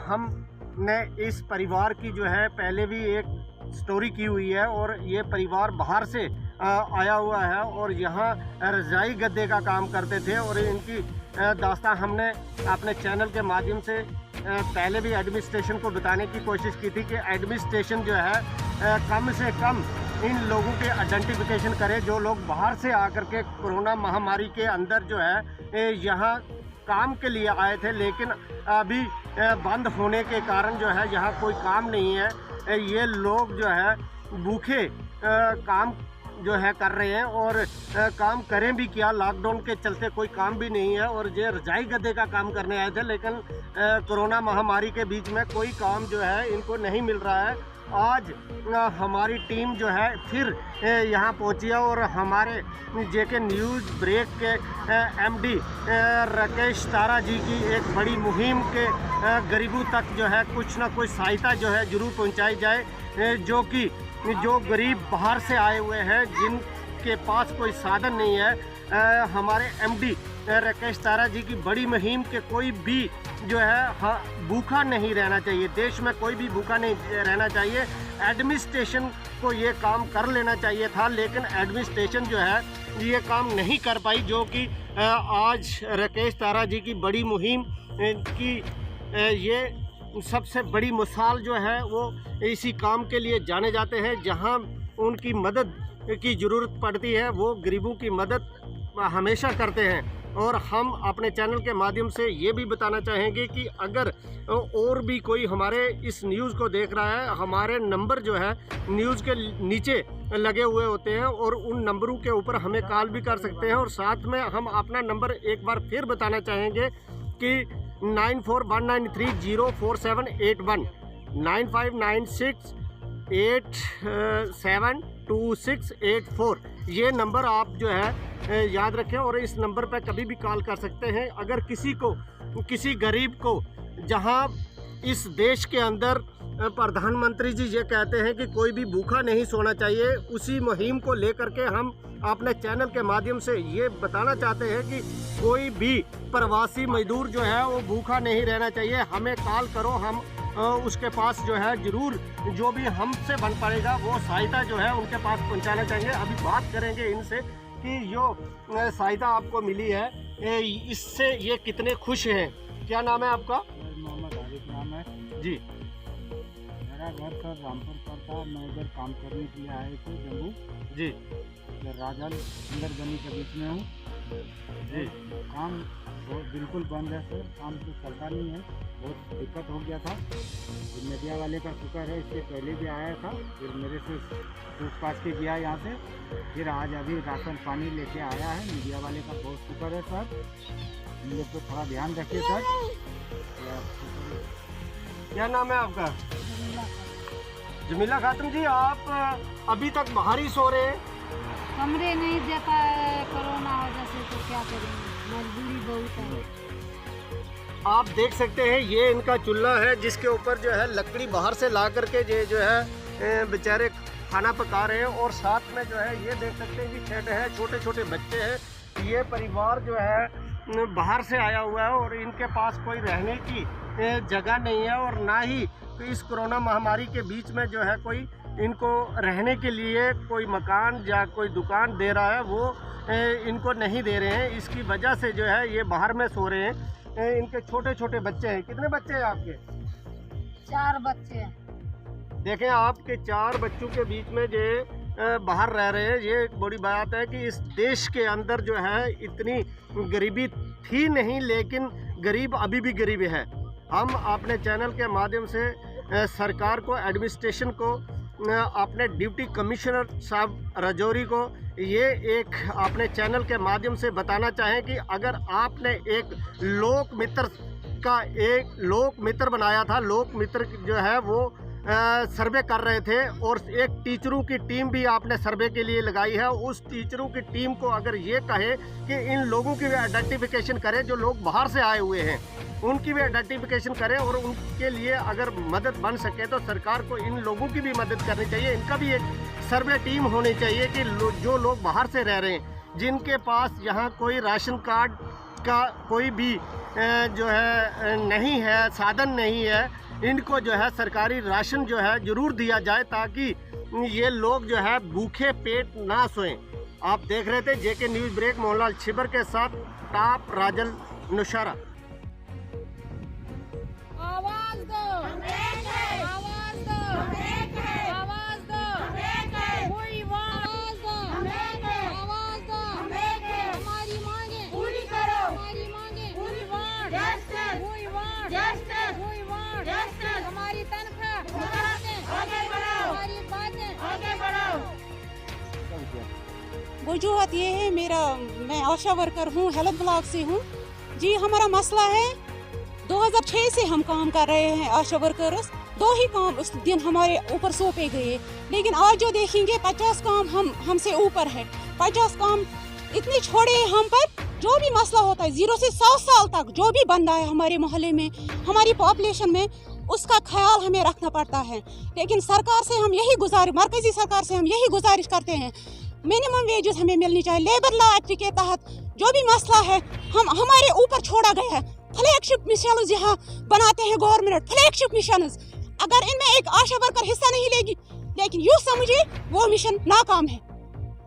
हमने इस परिवार की जो है पहले भी एक स्टोरी की हुई है, और ये परिवार बाहर से आया हुआ है और यहाँ रजाई गद्दे का काम करते थे। और इनकी दास्तान हमने अपने चैनल के माध्यम से पहले भी एडमिनिस्ट्रेशन को बताने की कोशिश की थी कि एडमिनिस्ट्रेशन जो है कम से कम इन लोगों के आइडेंटिफिकेशन करे जो लोग बाहर से आकर के कोरोना महामारी के अंदर जो है यहाँ काम के लिए आए थे, लेकिन अभी बंद होने के कारण जो है यहाँ कोई काम नहीं है। ये लोग जो है भूखे काम जो है कर रहे हैं, और काम करें भी क्या, लॉकडाउन के चलते कोई काम भी नहीं है। और ये रजाई गद्दे का काम करने आए थे, लेकिन कोरोना महामारी के बीच में कोई काम जो है इनको नहीं मिल रहा है। आज हमारी टीम जो है फिर यहाँ पहुँची है और हमारे जेके न्यूज़ ब्रेक के एमडी राकेश तारा जी की एक बड़ी मुहिम के गरीबों तक जो है कुछ ना कुछ सहायता जो है ज़रूर पहुँचाई जाए, जो गरीब बाहर से आए हुए हैं जिनके पास कोई साधन नहीं है। हमारे एमडी राकेश तारा जी की बड़ी मुहिम के कोई भी जो है भूखा नहीं रहना चाहिए, देश में कोई भी भूखा नहीं रहना चाहिए। एडमिनिस्ट्रेशन को ये काम कर लेना चाहिए था, लेकिन एडमिनिस्ट्रेशन जो है ये काम नहीं कर पाई, जो कि आज राकेश तारा जी की बड़ी मुहिम की ये सबसे बड़ी मिसाल जो है वो इसी काम के लिए जाने जाते हैं। जहां उनकी मदद की ज़रूरत पड़ती है वो गरीबों की मदद हमेशा करते हैं। और हम अपने चैनल के माध्यम से ये भी बताना चाहेंगे कि अगर और भी कोई हमारे इस न्यूज़ को देख रहा है, हमारे नंबर जो है न्यूज़ के नीचे लगे हुए होते हैं और उन नंबरों के ऊपर हमें कॉल भी कर सकते हैं। और साथ में हम अपना नंबर एक बार फिर बताना चाहेंगे कि 9419304781 9596872684 ये नंबर आप जो है याद रखें और इस नंबर पर कभी भी कॉल कर सकते हैं। अगर किसी गरीब को, जहां इस देश के अंदर प्रधानमंत्री जी ये कहते हैं कि कोई भी भूखा नहीं सोना चाहिए, उसी मुहिम को लेकर के हम अपने चैनल के माध्यम से ये बताना चाहते हैं कि कोई भी प्रवासी मजदूर जो है वो भूखा नहीं रहना चाहिए। हमें कॉल करो, हम उसके पास जो है ज़रूर जो भी हमसे बन पड़ेगा वो सहायता जो है उनके पास पहुंचाना चाहिए। अभी बात करेंगे इनसे कि जो सहायता आपको मिली है इससे ये कितने खुश हैं। क्या नाम है आपका? मोहम्मद आरिफ नाम है जी। मेरा घर सर रामपुर पर था, मैं इधर काम करने के लिए आए थे जम्मू जी। इधर राजल सुंदर गनी के बीच में हूँ जी। काम बिल्कुल बंद है सर, काम तो चलता नहीं है, बहुत दिक्कत हो गया था। मीडिया वाले का शुक्र है, इससे पहले भी आया था, फिर मेरे से पूछताछ के गया यहाँ से, फिर आज अभी राशन पानी लेके आया है। मीडिया वाले का बहुत शुक्र है सर, हम लोग को थोड़ा ध्यान रखिए सर। क्या नाम है आपका? जमीला खातून जी। आप अभी तक बाहर ही सो रहे हैं? कमरे नहीं देता है कोरोना वजह से, तो क्या करेंगे, मजबूरी बहुत है। आप देख सकते हैं ये इनका चूल्हा है जिसके ऊपर जो है लकड़ी बाहर से ला करके ये जो है बेचारे खाना पका रहे हैं। और साथ में जो है ये देख सकते हैं कि शेड है, छोटे छोटे बच्चे हैं। ये परिवार जो है बाहर से आया हुआ है और इनके पास कोई रहने की जगह नहीं है और ना ही इस कोरोना महामारी के बीच में जो है कोई इनको रहने के लिए कोई मकान या कोई दुकान दे रहा है, वो इनको नहीं दे रहे हैं। इसकी वजह से जो है ये बाहर में सो रहे हैं। इनके छोटे छोटे बच्चे हैं। कितने बच्चे हैं आपके? 4 बच्चे हैं। देखें, आपके 4 बच्चों के बीच में जो बाहर रह रहे हैं, ये एक बड़ी बात है कि इस देश के अंदर जो है इतनी गरीबी थी नहीं, लेकिन गरीब अभी भी गरीब है। हम अपने चैनल के माध्यम से सरकार को, एडमिनिस्ट्रेशन को, अपने डिप्टी कमिश्नर साहब राजौरी को ये एक अपने चैनल के माध्यम से बताना चाहें कि अगर आपने एक लोक मित्र बनाया था, लोक मित्र जो है वो सर्वे कर रहे थे और एक टीचरों की टीम भी आपने सर्वे के लिए लगाई है। उस टीचरों की टीम को अगर ये कहे कि इन लोगों की भी आइडेंटिफिकेशन करें, जो लोग बाहर से आए हुए हैं उनकी भी आइडेंटिफिकेशन करें और उनके लिए अगर मदद बन सके तो सरकार को इन लोगों की भी मदद करनी चाहिए। इनका भी एक सर्वे टीम होनी चाहिए कि जो लोग बाहर से रह रहे हैं, जिनके पास यहाँ कोई राशन कार्ड का कोई भी जो है नहीं है, साधन नहीं है, इनको जो है सरकारी राशन जो है ज़रूर दिया जाए ताकि ये लोग जो है भूखे पेट ना सोएं। आप देख रहे थे जेके न्यूज़ ब्रेक मोहनलाल छिबर के साथ टॉप राजल नौशहरा। आवाज दो, आवाज दो, आवाज दो, कोई आवाज दो, आवाज दो, हमारी मांगे पूरी करो, हमारी मांगे पूरी वार्ड, कोई वार्ड, कोई वार्ड, हमारी तनख्वाह आगे बढ़ाओ, हमारी बातें आगे बढ़ाओ। वजूहत ये है, मैं आशा वर्कर हूँ, हेल्थ ब्लॉक से हूँ जी। हमारा मसला है 2006 से हम काम कर रहे हैं आशा वर्कर्स। 2 ही काम उस दिन हमारे ऊपर सौंपे गए, लेकिन आज जो देखेंगे 50 काम हमसे ऊपर है। 50 काम इतने छोड़े हैं हम पर। जो भी मसला होता है 0 से 100 साल तक जो भी बंदा है हमारे मोहल्ले में, हमारी पॉपुलेशन में, उसका ख्याल हमें रखना पड़ता है। लेकिन सरकार से हम यही मरकजी सरकार से हम यही गुजारिश करते हैं, मिनिमम वेजेस हमें मिलनी चाहिए। लेबर लॉ एक्ट के तहत जो भी मसला है हमारे ऊपर छोड़ा गया है। फ्लैगशिप मिशन यहाँ बनाते हैं गवर्नमेंट, फ्लैगशिप मिशन। अगर इनमें एक आशा वर्कर हिस्सा नहीं लेगी, लेकिन यूँ समझिए वो मिशन नाकाम है।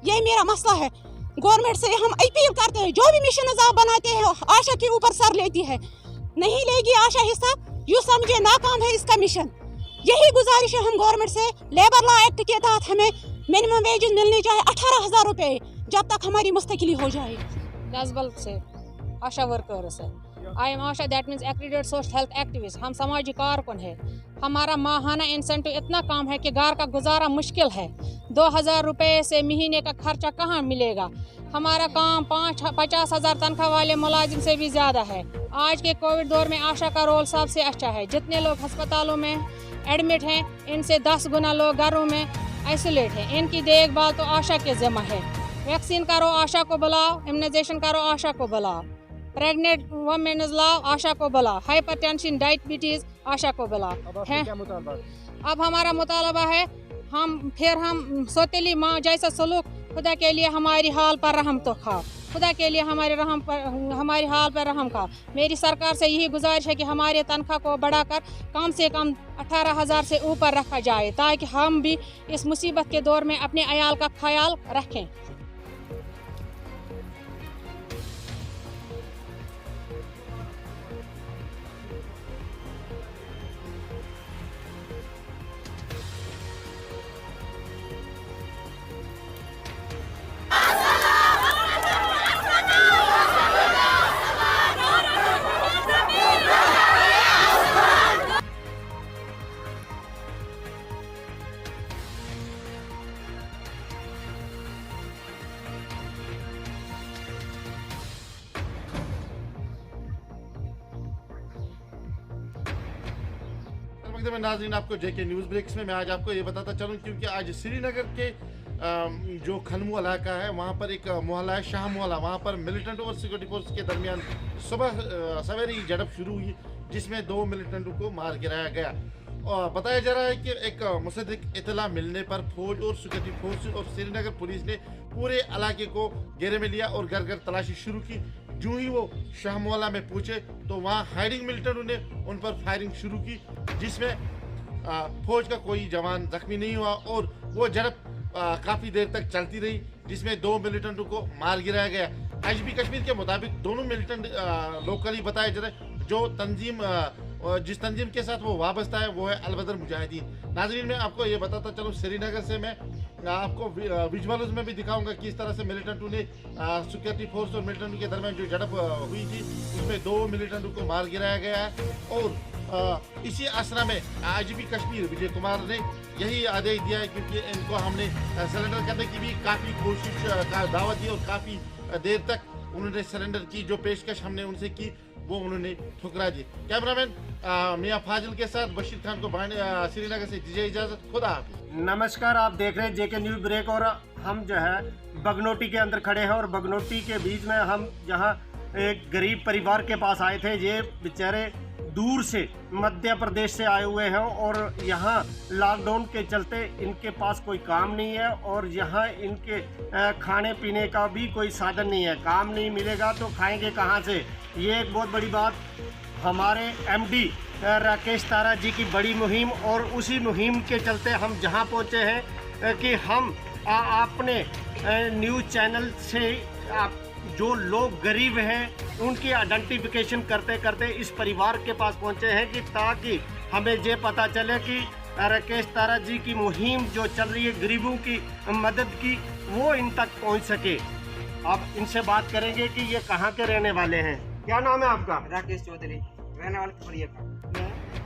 यही मेरा मसला है। गवर्नमेंट से हम अपील करते हैं, जो भी मिशन आप बनाते हैं आशा के ऊपर सर लेती है, नहीं लेगी आशा हिस्सा, यूँ समझिए नाकाम है इसका मिशन। यही गुजारिश है हम गवर्नमेंट से। लेबर लॉ एक्ट के तहत हमें मिनिमम वेजेस मिलनी चाहिए 18,000 रुपये, जब तक हमारी मुस्तकिली हो जाए। दसबल से आशा वर्कर है। I am Asha, that means accredited social health activist. हम समाजी कारकुन है। हमारा माहाना इंसेंटिव इतना कम है कि घर का गुजारा मुश्किल है। 2,000 रुपये से महीने का खर्चा कहाँ मिलेगा। हमारा काम 50,000 तनख्वाह वाले मुलाजिम से भी ज़्यादा है। आज के कोविड दौर में आशा का रोल सबसे अच्छा है। जितने लोग अस्पतालों में एडमिट हैं, इनसे 10 गुना लोग घरों में आइसोलेट हैं। इनकी देखभाल तो आशा के ज़िम्मा है। वैक्सीन करो आशा को बुलाओ, इम्यूनाइजेशन करो आशा को बुलाओ, प्रेग्नेंट वुमेन लाओ आशा को बुलाओ, हाइपरटेंशन डायबिटीज़ आशा को बुलाओ है। अब हमारा मुतालबा है हम सौतेली माँ जैसा सलूक, खुदा के लिए हमारी हाल पर रहम तो खा, खुदा के लिए हमारी हाल पर रहम खा। मेरी सरकार से यही गुजारिश है कि हमारे तनख्वाह को बढ़ाकर कम से कम 18,000 से ऊपर रखा जाए, ताकि हम भी इस मुसीबत के दौर में अपने अयाल का ख्याल रखें। में नाज़रीन, आपको जेके न्यूज़ ब्रेक्स में मैं आज आपको ये बताता चलूँ, क्योंकि आज श्रीनगर के जो खनमू इलाका है वहाँ पर एक मोहल्ला है शाह मोहल्ला, वहाँ पर मिलिटेंट और सिक्योरिटी फोर्स के दरमियान सुबह सवेरे ही झड़प शुरू हुई, जिसमें 2 मिलिटेंटों को मार गिराया गया। और बताया जा रहा है कि एक मुसद्दिक इतला मिलने पर फौज और सिक्योरिटी फोर्स और श्रीनगर पुलिस ने पूरे इलाके को घेरे में लिया और घर घर तलाशी शुरू की। जो ही वो शाह मोहल्ला में पहुंचे तो वहाँ हाइडिंग मिलिटेंटों ने उन पर फायरिंग शुरू की, जिसमें फौज का कोई जवान जख्मी नहीं हुआ और वो झड़प काफ़ी देर तक चलती रही, जिसमें 2 मिलिटेंटों को मार गिराया गया। आईजीपी कश्मीर के मुताबिक दोनों मिलिटेंट लोकली बताए जा रहे, जो तंजीम जिस तंजीम के साथ वो वाबस्ता है वो है अलबदर मुजाहिदीन। नाज़रीन, मैं आपको ये बताता चलूँ, श्रीनगर से मैं आपको विजुअल्स में भी दिखाऊंगा किस तरह से मिलिटेंटों ने सिक्योरिटी फोर्स और मिलिटेंटों के दरमियान जो झड़प हुई थी उसमें 2 मिलिटेंटों को मार गिराया गया है। और इसी असरा में आईजीपी कश्मीर विजय कुमार ने यही आदेश दिया है, क्योंकि इनको हमने सरेंडर करने की भी काफ़ी कोशिश का दावत दी और काफ़ी देर तक उन्होंने सरेंडर की जो पेशकश हमने उनसे की वो उन्होंने ठुकरा दी। कैमरामैन मियां फाजिल के साथ बशीर खान को श्रीनगर से दीजिए इजाज़त। खुदा हाफिज़। नमस्कार, आप देख रहे हैं जेके न्यूज़ ब्रेक और हम जो है बगनोटी के अंदर खड़े हैं और बगनोटी के बीच में हम जहां एक गरीब परिवार के पास आए थे। ये बेचारे दूर से मध्य प्रदेश से आए हुए हैं और यहाँ लॉकडाउन के चलते इनके पास कोई काम नहीं है और यहाँ इनके खाने पीने का भी कोई साधन नहीं है। काम नहीं मिलेगा तो खाएंगे कहाँ से, ये एक बहुत बड़ी बात। हमारे एमडी राकेश तारा जी की बड़ी मुहिम और उसी मुहिम के चलते हम जहाँ पहुँचे हैं कि हम अपने न्यूज़ चैनल से जो लोग गरीब हैं उनकी आइडेंटिफिकेशन करते करते इस परिवार के पास पहुंचे हैं कि ताकि हमें ये पता चले कि राकेश तारा जी की मुहिम जो चल रही है गरीबों की मदद की वो इन तक पहुंच सके। अब इनसे बात करेंगे कि ये कहाँ के रहने वाले हैं। क्या नाम है आपका? राकेश चौधरी, रहने वाले खबरिया का।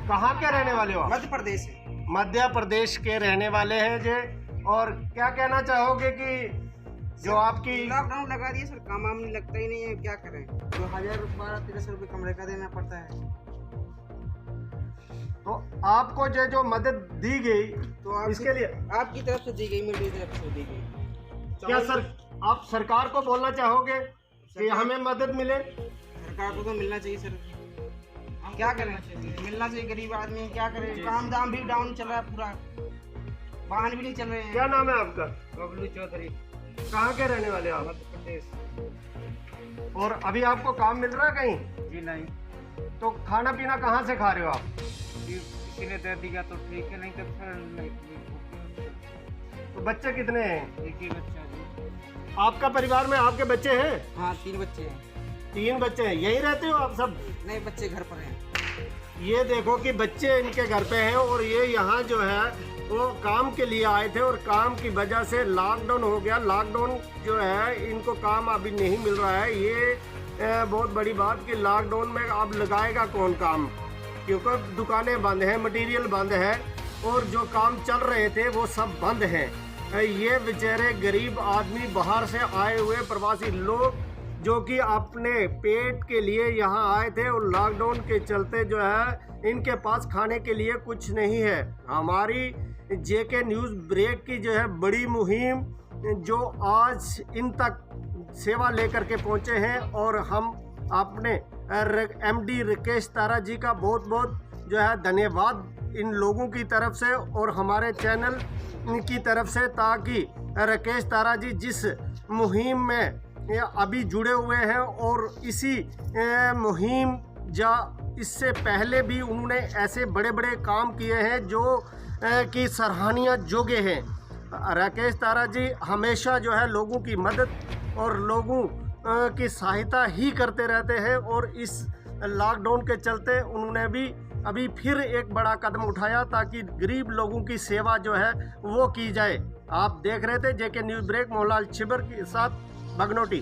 कहाँ के रहने वाले हो? मध्य प्रदेश से। मध्य प्रदेश के रहने वाले हैं जे। और क्या कहना चाहोगे कि जो आपकी लॉकडाउन लगा दिया सर, काम वाम नहीं लगता ही नहीं है, क्या करें। 1200-1300 रुपये कमरे का देना पड़ता है। तो आपको जो मदद दी गई तो इसके लिए आपकी तरफ से दी गई, मेरी तरफ से दी गई। क्या सर आप सरकार को बोलना चाहोगे कि हमें मदद मिले? सरकार को तो मिलना चाहिए सर, क्या करें, मिलना चाहिए। गरीब आदमी है, क्या करें, काम दाम भी डाउन चल रहा है, पूरा वाहन भी नहीं चल रहे हैं। क्या नाम है आपका? बबलू चौधरी। कहाँ के रहने वाले आप? मध्य प्रदेश। और अभी आपको काम मिल रहा है कहीं? जी नहीं। तो खाना पीना कहाँ से खा रहे हो आप? किसी ने दे दिया तो ठीक है, नहीं तो फिर नहीं। तो बच्चे कितने हैं? एक ही बच्चा जी। आपका परिवार में आपके बच्चे हैं? हाँ 3 बच्चे हैं। 3 बच्चे हैं, यहीं रहते हो आप सब? नहीं, बच्चे घर पर हैं। ये देखो कि बच्चे इनके घर पे हैं और ये यहाँ जो है वो काम के लिए आए थे और काम की वजह से लॉकडाउन हो गया। लॉकडाउन जो है इनको काम अभी नहीं मिल रहा है। ये बहुत बड़ी बात कि लॉकडाउन में अब लगाएगा कौन काम, क्योंकि दुकानें बंद हैं, मटेरियल बंद है और जो काम चल रहे थे वो सब बंद हैं। ये बेचारे गरीब आदमी, बाहर से आए हुए प्रवासी लोग जो कि अपने पेट के लिए यहाँ आए थे और लॉकडाउन के चलते जो है इनके पास खाने के लिए कुछ नहीं है। हमारी जेके न्यूज़ ब्रेक की जो है बड़ी मुहिम जो आज इन तक सेवा लेकर के पहुँचे हैं और हम अपने एमडी राकेश तारा जी का बहुत बहुत जो है धन्यवाद इन लोगों की तरफ से और हमारे चैनल की तरफ से, ताकि राकेश तारा जी जिस मुहिम में अभी जुड़े हुए हैं और इसी मुहिम या इससे पहले भी उन्होंने ऐसे बड़े बड़े काम किए हैं जो कि सराहनीय योग्य हैं। राकेश तारा जी हमेशा जो है लोगों की मदद और लोगों की सहायता ही करते रहते हैं और इस लॉकडाउन के चलते उन्होंने भी अभी फिर एक बड़ा कदम उठाया ताकि गरीब लोगों की सेवा जो है वो की जाए। आप देख रहे थे जेके न्यूज़ ब्रेक, मोहनलाल छिबर के साथ बगनोटी।